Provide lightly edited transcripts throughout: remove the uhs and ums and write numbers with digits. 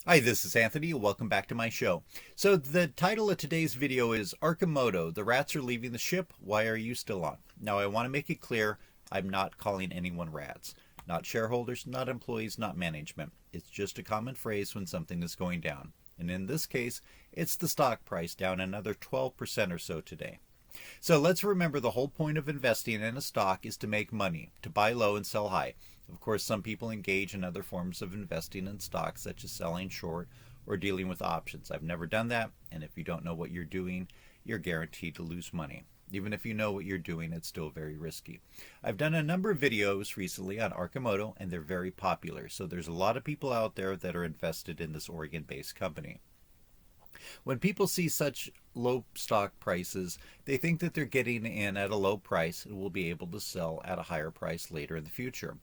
Hi, this is Anthony. Welcome back to my show. So the title of today's video is Arcimoto, the rats are leaving the ship. Why are you still on? Now I want to make it clear, I'm not calling anyone rats. Not shareholders, not employees, not management. It's just a common phrase when something is going down. And in this case, it's the stock price down another 12% or so today. So let's remember the whole point of investing in a stock is to make money, to buy low and sell high. Of course, some people engage in other forms of investing in stocks, such as selling short or dealing with options. I've never done that, and if you don't know what you're doing, you're guaranteed to lose money. Even if you know what you're doing, it's still very risky. I've done a number of videos recently on Arcimoto, and they're very popular. So there's a lot of people out there that are invested in this Oregon-based company. When people see such low stock prices, they think that they're getting in at a low price and will be able to sell at a higher price later in the future.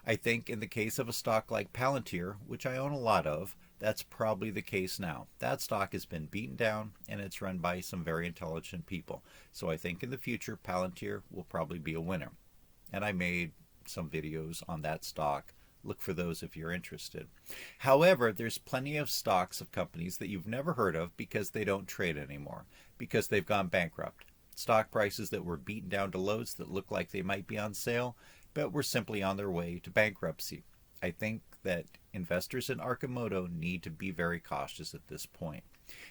I think in the case of a stock like Palantir, which I own a lot of, that's probably the case now. That stock has been beaten down and it's run by some very intelligent people. So I think in the future Palantir will probably be a winner. And I made some videos on that stock. Look for those if you're interested. However, there's plenty of stocks of companies that you've never heard of because they don't trade anymore, because they've gone bankrupt. Stock prices that were beaten down to lows that look like they might be on sale, but were simply on their way to bankruptcy. I think that investors in Arcimoto need to be very cautious at this point.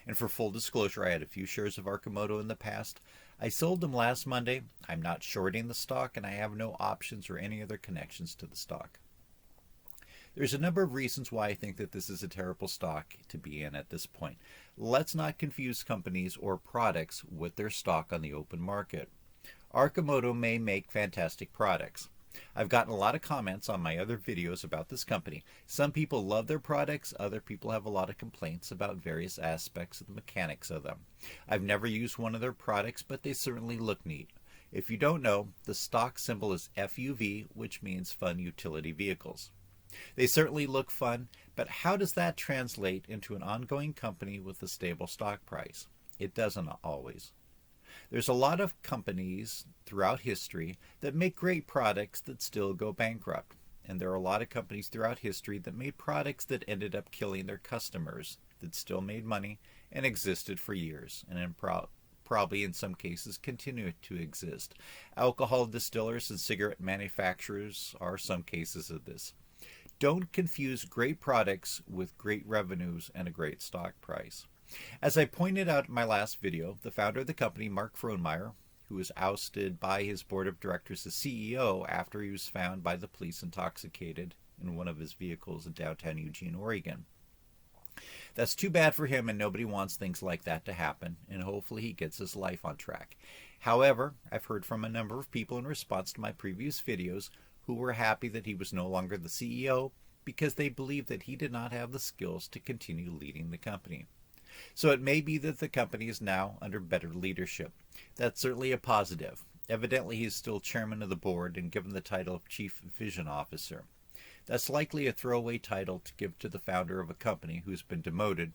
And for full disclosure, I had a few shares of Arcimoto in the past. I sold them last Monday. I'm not shorting the stock, and I have no options or any other connections to the stock. There's a number of reasons why I think that this is a terrible stock to be in at this point. Let's not confuse companies or products with their stock on the open market. Arcimoto may make fantastic products. I've gotten a lot of comments on my other videos about this company. Some people love their products, other people have a lot of complaints about various aspects of the mechanics of them. I've never used one of their products, but they certainly look neat. If you don't know, the stock symbol is FUV, which means Fun Utility Vehicles. They certainly look fun, but how does that translate into an ongoing company with a stable stock price? It doesn't always. There's a lot of companies throughout history that make great products that still go bankrupt. And there are a lot of companies throughout history that made products that ended up killing their customers, that still made money and existed for years, and probably in some cases continue to exist. Alcohol distillers and cigarette manufacturers are some cases of this. Don't confuse great products with great revenues and a great stock price. As I pointed out in my last video, the founder of the company, Mark Frohnmeyer, who was ousted by his board of directors as CEO after he was found by the police intoxicated in one of his vehicles in downtown Eugene, Oregon. That's too bad for him, and nobody wants things like that to happen, and hopefully he gets his life on track. However, I've heard from a number of people in response to my previous videos who were happy that he was no longer the CEO because they believed that he did not have the skills to continue leading the company. So it may be that the company is now under better leadership. That's certainly a positive. Evidently, he is still chairman of the board and given the title of Chief Vision Officer. That's likely a throwaway title to give to the founder of a company who's been demoted.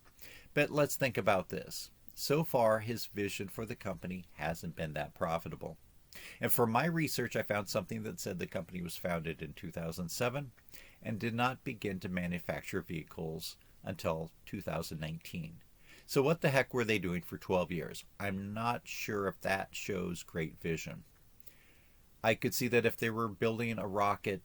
But let's think about this. So far, his vision for the company hasn't been that profitable. And from my research, I found something that said the company was founded in 2007 and did not begin to manufacture vehicles until 2019. So what the heck were they doing for 12 years? I'm not sure if that shows great vision. I could see that if they were building a rocket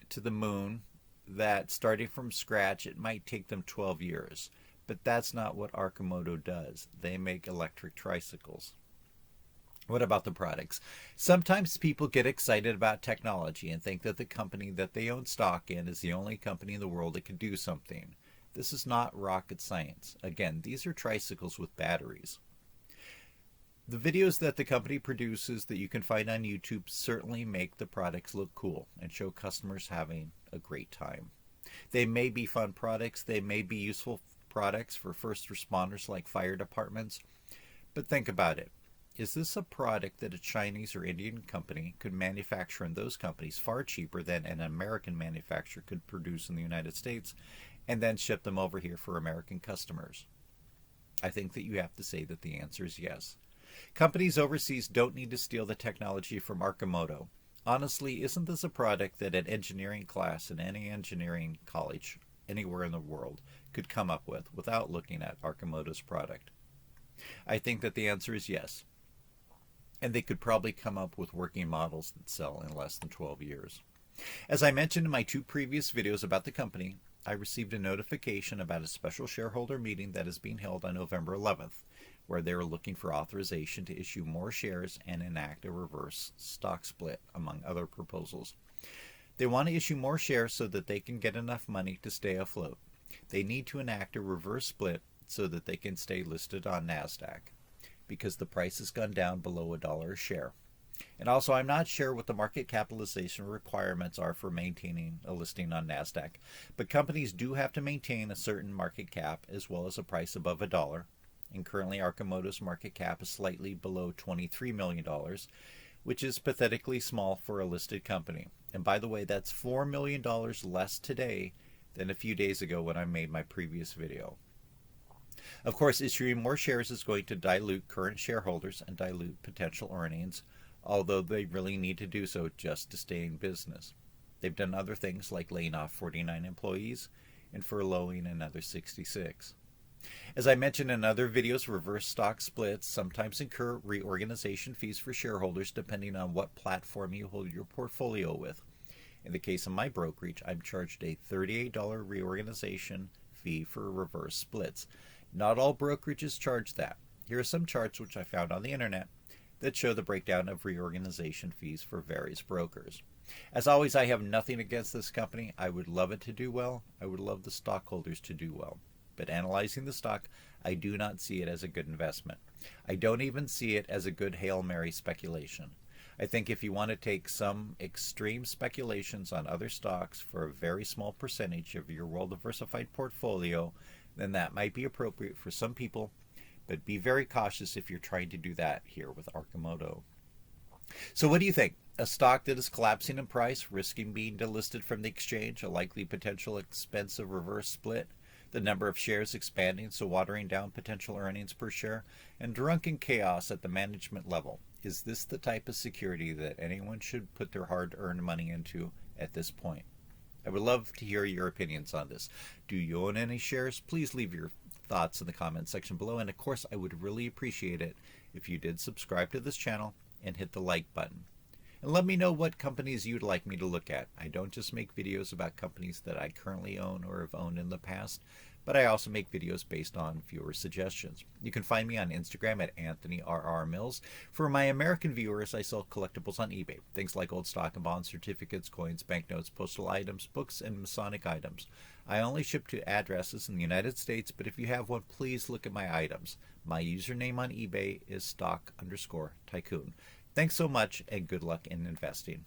to the moon, that starting from scratch, it might take them 12 years. But that's not what Arcimoto does. They make electric tricycles. What about the products? Sometimes people get excited about technology and think that the company that they own stock in is the only company in the world that can do something. This is not rocket science. Again, these are tricycles with batteries. The videos that the company produces that you can find on YouTube certainly make the products look cool and show customers having a great time. They may be fun products, they may be useful products for first responders like fire departments, but think about it. Is this a product that a Chinese or Indian company could manufacture in those companies far cheaper than an American manufacturer could produce in the United States and then ship them over here for American customers? I think that you have to say that the answer is yes. Companies overseas don't need to steal the technology from Arcimoto. Honestly, isn't this a product that an engineering class in any engineering college anywhere in the world could come up with without looking at Arcimoto's product? I think that the answer is yes. And they could probably come up with working models that sell in less than 12 years. As I mentioned in my 2 previous videos about the company, I received a notification about a special shareholder meeting that is being held on November 11th, where they are looking for authorization to issue more shares and enact a reverse stock split, among other proposals. They want to issue more shares so that they can get enough money to stay afloat. They need to enact a reverse split so that they can stay listed on NASDAQ, because the price has gone down below $1 a share. And also, I'm not sure what the market capitalization requirements are for maintaining a listing on NASDAQ, but companies do have to maintain a certain market cap as well as a price above $1. And currently, Arcimoto's market cap is slightly below $23 million, which is pathetically small for a listed company. And by the way, that's $4 million less today than a few days ago when I made my previous video. Of course, issuing more shares is going to dilute current shareholders and dilute potential earnings, although they really need to do so just to stay in business. They've done other things like laying off 49 employees and furloughing another 66. As I mentioned in other videos, reverse stock splits sometimes incur reorganization fees for shareholders depending on what platform you hold your portfolio with. In the case of my brokerage, I'm charged a $38 reorganization fee for reverse splits. Not all brokerages charge that. Here are some charts which I found on the internet that show the breakdown of reorganization fees for various brokers. As always, I have nothing against this company. I would love it to do well. I would love the stockholders to do well. But analyzing the stock, I do not see it as a good investment. I don't even see it as a good Hail Mary speculation. I think if you want to take some extreme speculations on other stocks for a very small percentage of your well-diversified portfolio, then that might be appropriate for some people, but be very cautious if you're trying to do that here with Arcimoto. So what do you think? A stock that is collapsing in price, risking being delisted from the exchange, a likely potential expensive reverse split, the number of shares expanding, so watering down potential earnings per share, and drunken chaos at the management level. Is this the type of security that anyone should put their hard-earned money into at this point? I would love to hear your opinions on this. Do you own any shares? Please leave your thoughts in the comment section below, and of course I would really appreciate it if you did subscribe to this channel and hit the like button. And let me know what companies you'd like me to look at. I don't just make videos about companies that I currently own or have owned in the past, but I also make videos based on viewer suggestions. You can find me on Instagram at AnthonyRRMills. For my American viewers, I sell collectibles on eBay. Things like old stock and bond certificates, coins, banknotes, postal items, books, and Masonic items. I only ship to addresses in the United States, but if you have one, please look at my items. My username on eBay is stock_tycoon. Thanks so much, and good luck in investing.